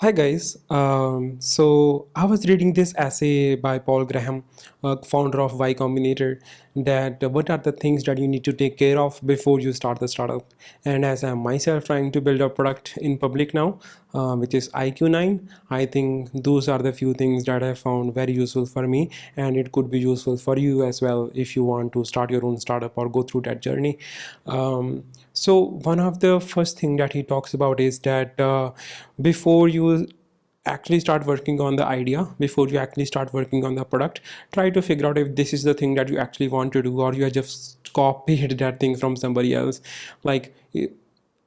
Hi guys. So I was reading this essay by Paul Graham, founder of Y Combinator, that what are the things that you need to take care of before you start the startup. And as I'm myself trying to build a product in public now, which is IQ9, I think those are the few things that I found very useful for me, and it could be useful for you as well if you want to start your own startup or go through that journey. So one of the first thing that he talks about is that before you actually start working on the idea, before you actually start working on the product, try to figure out if this is the thing that you actually want to do, or you have just copied that thing from somebody else. Like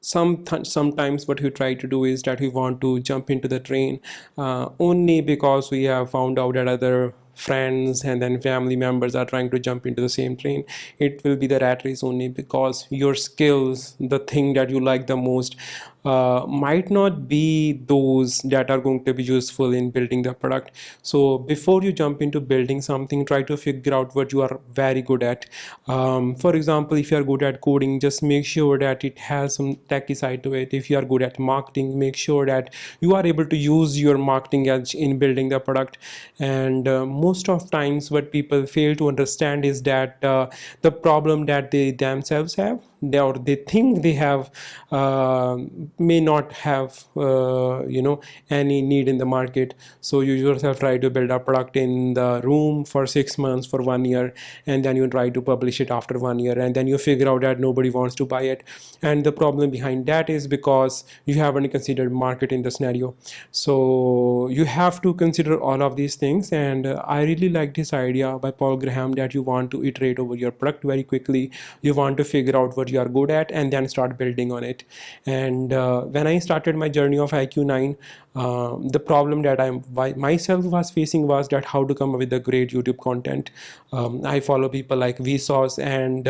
sometimes what we try to do is that we want to jump into the train only because we have found out that other friends and then family members are trying to jump into the same train. It will be the rat race only because your skills, the thing that you like the most, might not be those that are going to be useful in building the product. So before you jump into building something, try to figure out what you are very good at. For example, if you are good at coding, just make sure that it has some techy side to it. If you are good at marketing, make sure that you are able to use your marketing edge in building the product. And most of times what people fail to understand is that the problem that they themselves have, or they think they have, may not have any need in the market. So you yourself try to build a product in the room for 6 months, for 1 year, and then you try to publish it after 1 year, and then you figure out that nobody wants to buy it. And the problem behind that is because you haven't considered market in the scenario. So you have to consider all of these things. And I really like this idea by Paul Graham that you want to iterate over your product very quickly. You want to figure out what you are good at and then start building on it. And when I started my journey of IQ9, the problem that I myself was facing was that how to come up with the great YouTube content. I follow people like Vsauce, and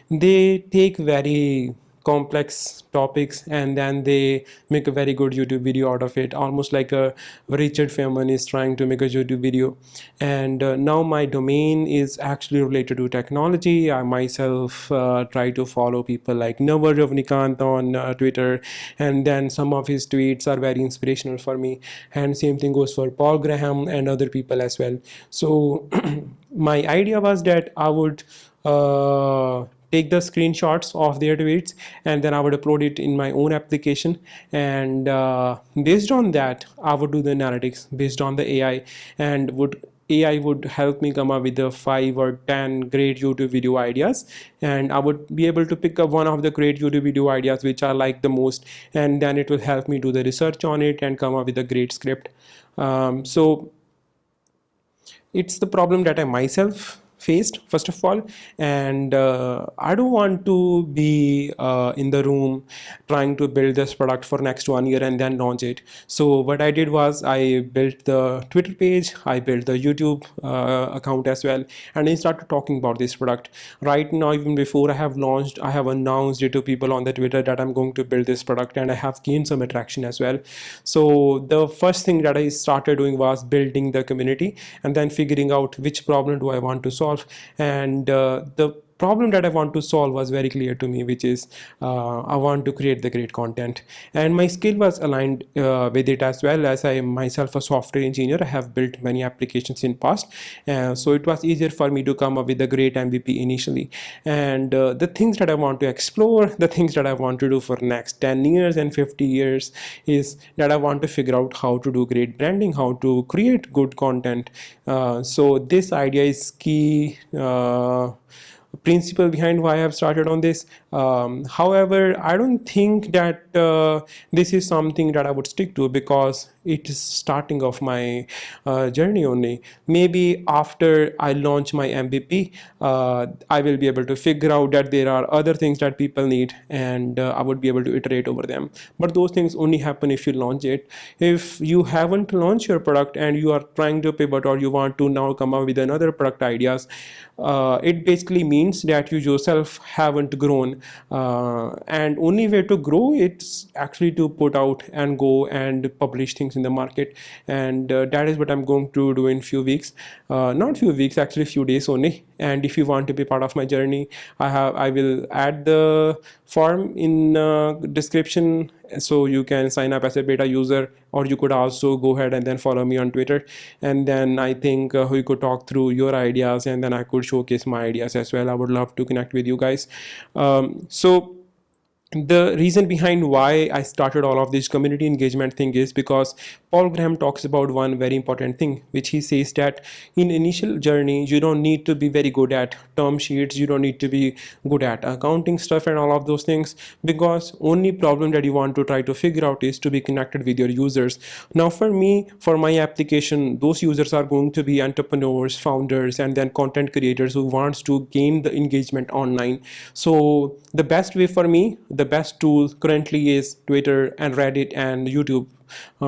they take very complex topics and then they make a very good YouTube video out of it, almost like a Richard Feynman is trying to make a YouTube video. And now my domain is actually related to technology. I myself try to follow people like Navar Ravnikant on Twitter, and then some of his tweets are very inspirational for me, and same thing goes for Paul Graham and other people as well. So my idea was that I would take the screenshots of their tweets, and then I would upload it in my own application. And based on that, I would do the analytics based on the AI, and would AI would help me come up with the 5 or 10 great YouTube video ideas, and I would be able to pick up one of the great YouTube video ideas which I like the most, and then it will help me do the research on it and come up with a great script. So it's the problem that I myself faced first of all. And I don't want to be in the room trying to build this product for next 1 year and then launch it. So what I did was I built the Twitter page, I built the YouTube account as well, and I started talking about this product. Right now, even before I have launched, I have announced it to people on the Twitter that I'm going to build this product, and I have gained some attraction as well. So the first thing that I started doing was building the community, and then figuring out which problem do I want to solve. And the problem that I want to solve was very clear to me, which is I want to create the great content, and my skill was aligned with it, as well as I am myself a software engineer. I have built many applications in past, so it was easier for me to come up with a great MVP initially. And the things that I want to explore, the things that I want to do for next 10 years and 50 years is that I want to figure out how to do great branding, how to create good content. So this idea is key principle behind why I've started on this. However, I don't think that this is something that I would stick to, because it is starting off my journey only. Maybe after I launch my MVP, I will be able to figure out that there are other things that people need, and I would be able to iterate over them. But those things only happen if you launch it. If you haven't launched your product and you are trying to pivot, or you want to now come up with another product ideas, it basically means that you yourself haven't grown. And only way to grow it's actually to put out and go and publish things in the market. And that is what I'm going to do in few weeks, not few weeks, actually few days only. And if you want to be part of my journey, I will add the form in description, So you can sign up as a beta user, or you could also go ahead and then follow me on Twitter. And then I think we could talk through your ideas, and then I could showcase my ideas as well. I would love to connect with you guys. So the reason behind why I started all of this community engagement thing is because Paul Graham talks about one very important thing, which he says that in initial journey, you don't need to be very good at term sheets, you don't need to be good at accounting stuff and all of those things, because only problem that you want to try to figure out is to be connected with your users. Now, for me, for my application, those users are going to be entrepreneurs, founders, and then content creators who wants to gain the engagement online. So the best way for me, the best tool currently is Twitter and Reddit and YouTube,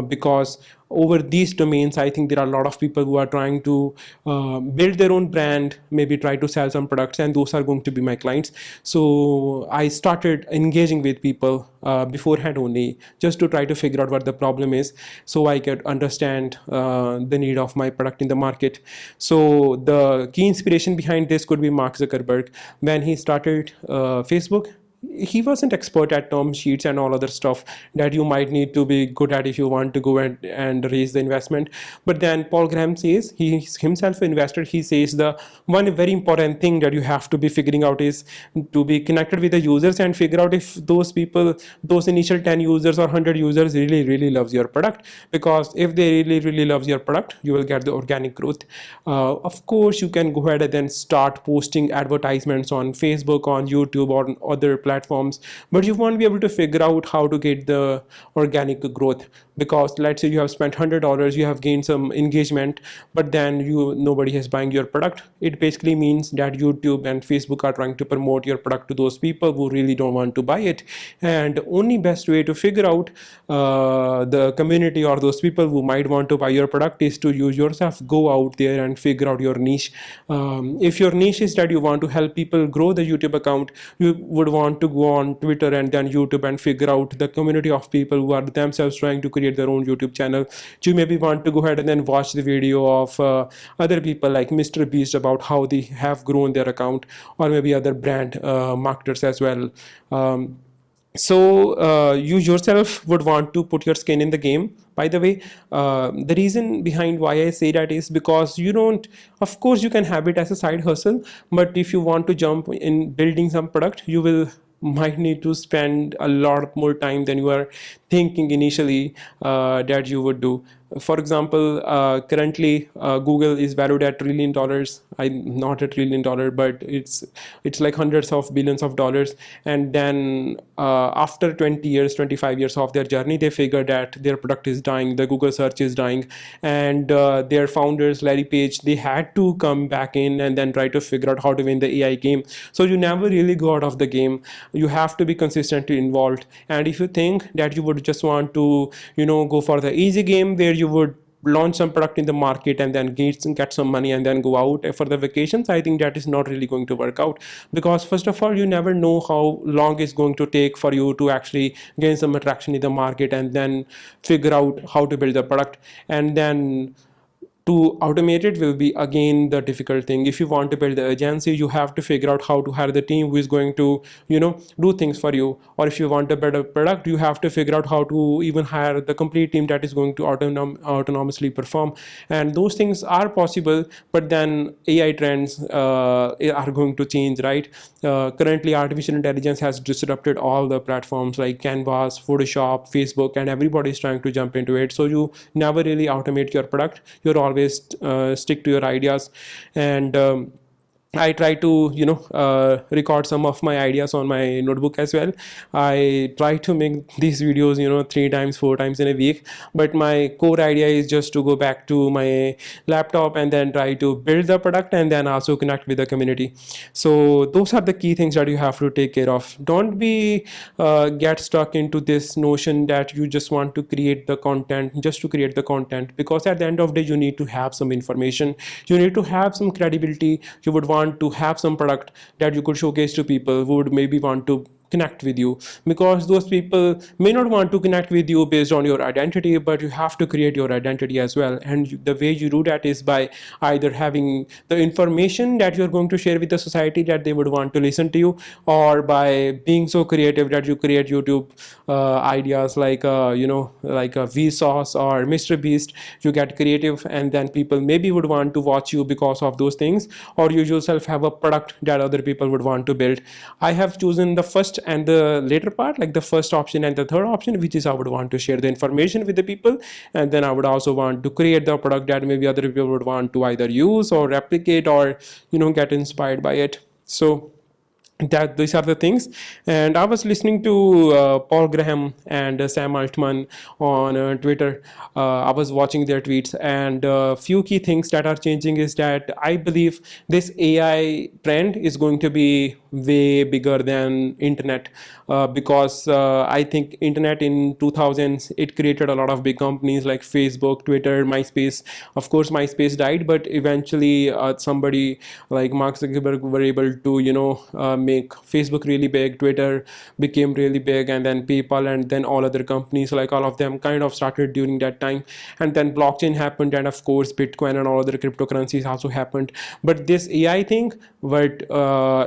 because over these domains, I think there are a lot of people who are trying to build their own brand, maybe try to sell some products, and those are going to be my clients. So I started engaging with people beforehand only, just to try to figure out what the problem is, so I could understand the need of my product in the market. So the key inspiration behind this could be Mark Zuckerberg. When he started Facebook, he wasn't expert at term sheets and all other stuff that you might need to be good at if you want to go and raise the investment. But then Paul Graham says, he himself invested, he says the one very important thing that you have to be figuring out is to be connected with the users and figure out if those people, those initial 10 users or 100 users really loves your product. Because if they really loves your product, you will get the organic growth. Of course, you can go ahead and then start posting advertisements on Facebook, on YouTube, or on other platforms, but you won't be able to figure out how to get the organic growth. Because let's say you have spent $100, you have gained some engagement, but then nobody is buying your product. It basically means that YouTube and Facebook are trying to promote your product to those people who really don't want to buy it. And only best way to figure out the community or those people who might want to buy your product is to use yourself, go out there and figure out your niche. If your niche is that you want to help people grow the YouTube account, you would want to go on Twitter and then YouTube and figure out the community of people who are themselves trying to create their own YouTube channel. You maybe want to go ahead and then watch the video of other people like Mr. Beast about how they have grown their account, or maybe other brand marketers as well. So you yourself would want to put your skin in the game. By the way, the reason behind why I say that is because you don't, of course you can have it as a side hustle, but if you want to jump in building some product, you will might need to spend a lot more time than you are thinking initially that you would do. For example, currently Google is valued at $1 trillion. I not $1 trillion, but it's like hundreds of billions of dollars. And then after 20 years, 25 years of their journey, they figured that their product is dying, the Google search is dying, and their founders, Larry Page, they had to come back in and then try to figure out how to win the AI game. So you never really go out of the game. You have to be consistently involved. And if you think that you would just want to, go for the easy game where you would launch some product in the market and then get some money and then go out for the vacations, I think that is not really going to work out. Because first of all, you never know how long it's going to take for you to actually gain some attraction in the market and then figure out how to build the product. And then to automate it will be again the difficult thing. If you want to build the agency, you have to figure out how to hire the team who is going to do things for you. Or if you want a better product, you have to figure out how to even hire the complete team that is going to autonomously perform. And those things are possible, but then AI trends are going to change, right? Currently artificial intelligence has disrupted all the platforms like Canvas, Photoshop, Facebook, and everybody is trying to jump into it. So you never really automate your product. You're always stick to your ideas. And I try to record some of my ideas on my notebook as well. I try to make these videos 3 times 4 times in a week, but my core idea is just to go back to my laptop and then try to build the product and then also connect with the community. So those are the key things that you have to take care of. Don't be get stuck into this notion that you just want to create the content just to create the content, because at the end of the day you need to have some information, you need to have some credibility. You would want to have some product that you could showcase to people who would maybe want to connect with you, because those people may not want to connect with you based on your identity, but you have to create your identity as well. And the way you do that is by either having the information that you're going to share with the society that they would want to listen to you, or by being so creative that you create YouTube ideas like like a Vsauce or Mr. Beast. You get creative, and then people maybe would want to watch you because of those things, or you yourself have a product that other people would want to build. I have chosen the first and the later part, like the first option and the third option, which is I would want to share the information with the people, and then I would also want to create the product that maybe other people would want to either use or replicate, or get inspired by it. So that these are the things. And I was listening to Paul Graham and Sam Altman on Twitter. I was watching their tweets, and a few key things that are changing is that I believe this AI trend is going to be way bigger than internet, because I think internet in 2000s, it created a lot of big companies like Facebook, Twitter, MySpace. Of course MySpace died, but eventually somebody like Mark Zuckerberg were able to make Facebook really big, Twitter became really big, and then PayPal, and then all other companies, like all of them kind of started during that time. And then blockchain happened, and of course Bitcoin and all other cryptocurrencies also happened. But this AI thing, what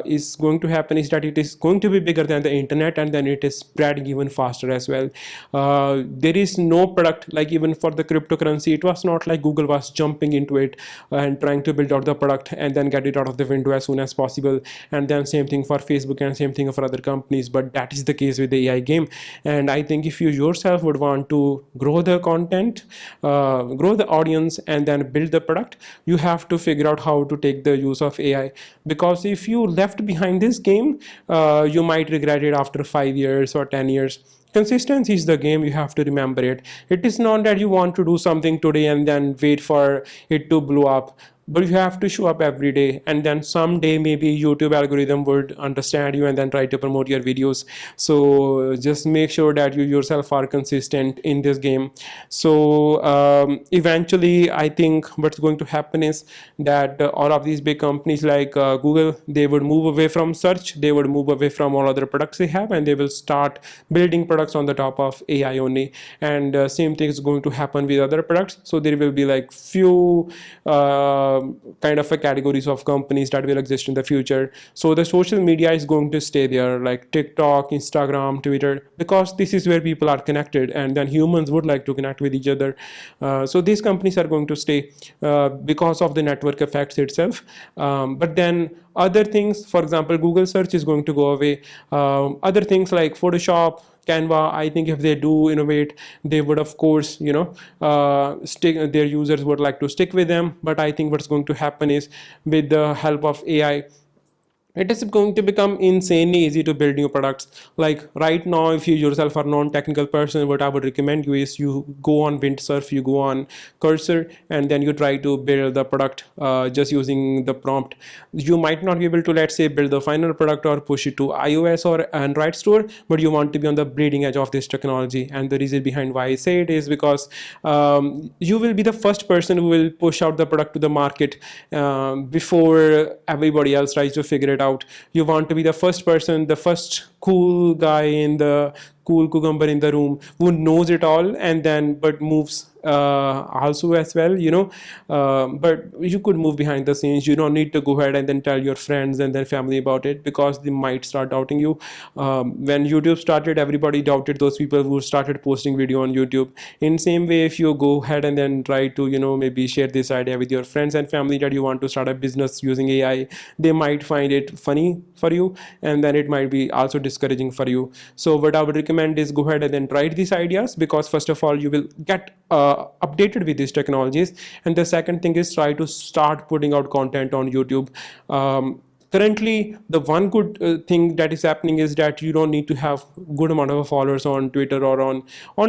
is going to happen is that it is going to be bigger than the internet, and then it is spreading even faster as well. There is no product, like even for the cryptocurrency, it was not like Google was jumping into it and trying to build out the product and then get it out of the window as soon as possible. And then same thing for Facebook and same thing for other companies, but that is the case with the AI game. And I think if you yourself would want to grow the content, grow the audience, and then build the product, you have to figure out how to take the use of AI. Because if you left behind this game, you might regret it after 5 years or 10 years. Consistency is the game. You have to remember it. It is not that you want to do something today and then wait for it to blow up, but you have to show up every day, and then someday maybe YouTube algorithm would understand you and then try to promote your videos. So just make sure that you yourself are consistent in this game. So eventually I think what's going to happen is that all of these big companies like Google, they would move away from search, they would move away from all other products they have, and they will start building products on the top of AI only. And same thing is going to happen with other products. So there will be like few kind of a categories of companies that will exist in the future. So the social media is going to stay there, like TikTok, Instagram, Twitter, because this is where people are connected, and then humans would like to connect with each other. So these companies are going to stay because of the network effects itself. But then other things, for example, Google search is going to go away. Other things like Photoshop, Canva, I think if they do innovate, they would of course stick, their users would like to stick with them. But I think what's going to happen is, with the help of AI, it is going to become insanely easy to build new products. Like right now, if you yourself are non-technical person, what I would recommend you is you go on Windsurf, you go on Cursor, and then you try to build the product just using the prompt. You might not be able to, let's say, build the final product or push it to iOS or Android store, but you want to be on the bleeding edge of this technology. And the reason behind why I say it is because you will be the first person who will push out the product to the market before everybody else tries to figure it out. You want to be the first person, the first cool guy in the cool cucumber in the room who knows it all, and then but moves also as well, but you could move behind the scenes. You don't need to go ahead and then tell your friends and their family about it, because they might start doubting you. When YouTube started, everybody doubted those people who started posting video on YouTube. In same way, if you go ahead and then try to maybe share this idea with your friends and family that you want to start a business using AI, they might find it funny for you, and then it might be also discouraging for you. So what I would recommend is go ahead and then try these ideas, because first of all, you will get updated with these technologies, and the second thing is try to start putting out content on YouTube. Currently, the one good thing that is happening is that you don't need to have good amount of followers on Twitter, or on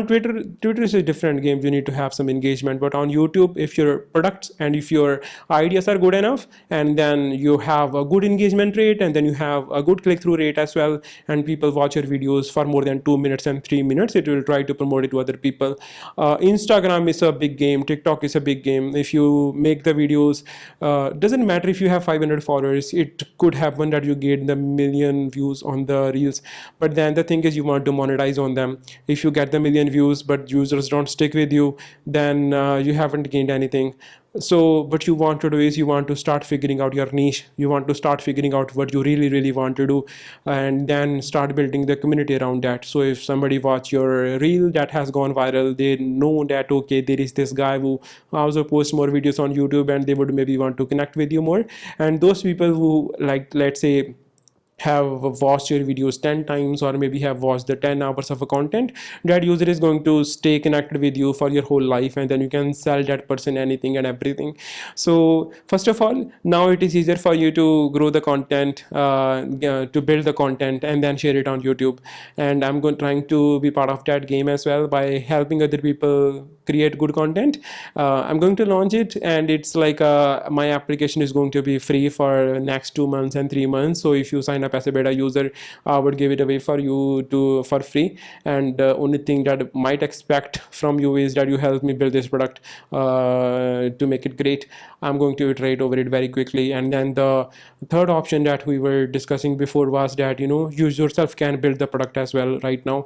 Twitter. Twitter is a different game. You need to have some engagement. But on YouTube, if your products and if your ideas are good enough, and then you have a good engagement rate, and then you have a good click-through rate as well, and people watch your videos for more than 2 minutes and 3 minutes, it will try to promote it to other people. Instagram is a big game. TikTok is a big game. If you make the videos, doesn't matter if you have 500 followers. It could happen that you get the million views on the reels, but then the thing is you want to monetize on them. If you get the million views but users don't stick with you, then you haven't gained anything. So what you want to do is you want to start figuring out your niche, you want to start figuring out what you really really want to do, and then start building the community around that. So if somebody watch your reel that has gone viral, they know that okay, there is this guy who also posts more videos on YouTube, and they would maybe want to connect with you more. And those people who, like, let's say, have watched your videos 10 times, or maybe have watched the 10 hours of a content, that user is going to stay connected with you for your whole life, and then you can sell that person anything and everything. So first of all, now it is easier for you to grow the content, to build the content and then share it on YouTube. And I'm going trying to be part of that game as well by helping other people create good content. I'm going to launch it, and it's like my application is going to be free for next 2 months and 3 months. So if you sign up as a beta user, I would give it away for you to for free. And only thing that might expect from you is that you help me build this product to make it great. I'm going to iterate over it very quickly. And then the third option that we were discussing before was that you yourself can build the product as well. Right now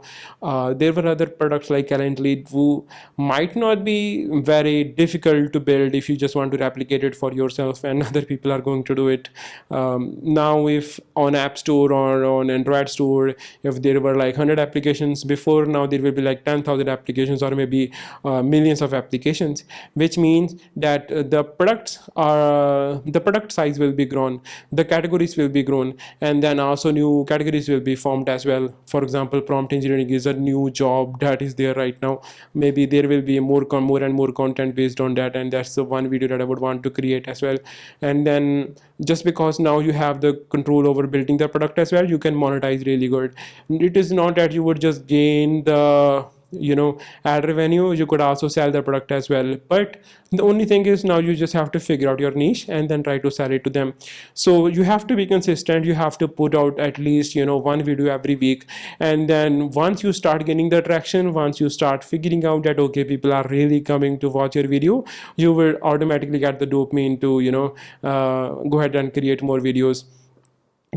there were other products like Calendly who might not be very difficult to build if you just want to replicate it for yourself, and other people are going to do it. Now if on App Store or on Android Store, if there were like 100 applications before, now there will be like 10,000 applications, or maybe millions of applications, which means that the product size will be grown, the categories will be grown, and then also new categories will be formed as well. For example, prompt engineering is a new job that is there right now. Maybe there will be more and more content based on that, and that's the one video that I would want to create as well. And then just because now you have the control over building the product as well, you can monetize really good. It is not that you would just gain the ad revenue, you could also sell the product as well. But the only thing is now you just have to figure out your niche and then try to sell it to them. So you have to be consistent, you have to put out at least one video every week. And then once you start getting the traction, once you start figuring out that okay, people are really coming to watch your video, you will automatically get the dopamine to go ahead and create more videos.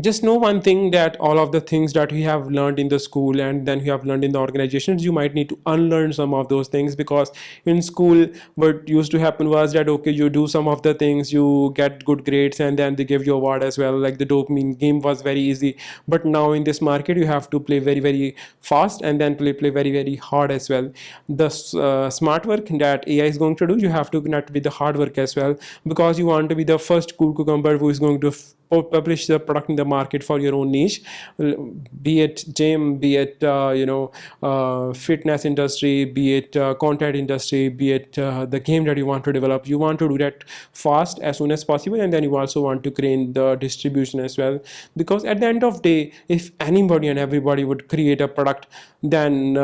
Just know one thing, that all of the things that you have learned in the school and then you have learned in the organizations, you might need to unlearn some of those things. Because in school what used to happen was that okay, you do some of the things, you get good grades, and then they give you award as well, like the dopamine game was very easy. But now in this market you have to play very very fast, and then play very very hard as well. The smart work that AI is going to do, you have to connect with the hard work as well, because you want to be the first cool cucumber who is going to publish the product in the market for your own niche, be it gym, be it fitness industry, be it content industry, be it the game that you want to develop. You want to do that fast as soon as possible, and then you also want to create the distribution as well. Because at the end of the day, if anybody and everybody would create a product, then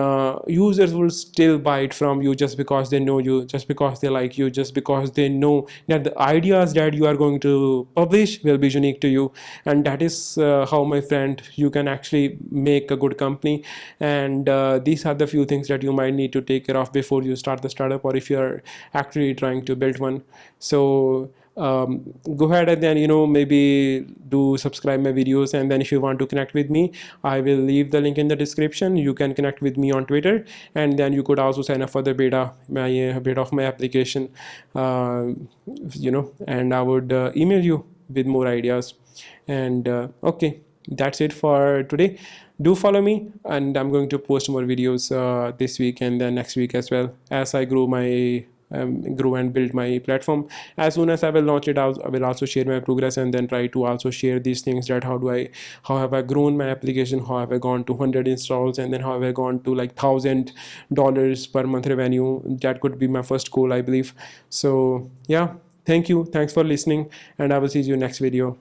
users will still buy it from you, just because they know you, just because they like you, just because they know that the ideas that you are going to publish will be unique to you. And that is how, my friend, you can actually make a good company. And these are the few things that you might need to take care of before you start the startup, or if you're actually trying to build one. So go ahead and then maybe do subscribe my videos. And then if you want to connect with me, I will leave the link in the description. You can connect with me on Twitter, and then you could also sign up for the beta of my application, and I would email you with more ideas. And okay, that's it for today. Do follow me, and I'm going to post more videos this week and then next week as well, as I grow and build my platform. As soon as I will launch it, I will also share my progress, and then try to also share these things, that how have I grown my application, how have I gone to 100 installs, and then how have I gone to like $1,000 per month revenue. That could be my first goal, I believe. So yeah, thanks for listening, and I will see you next video.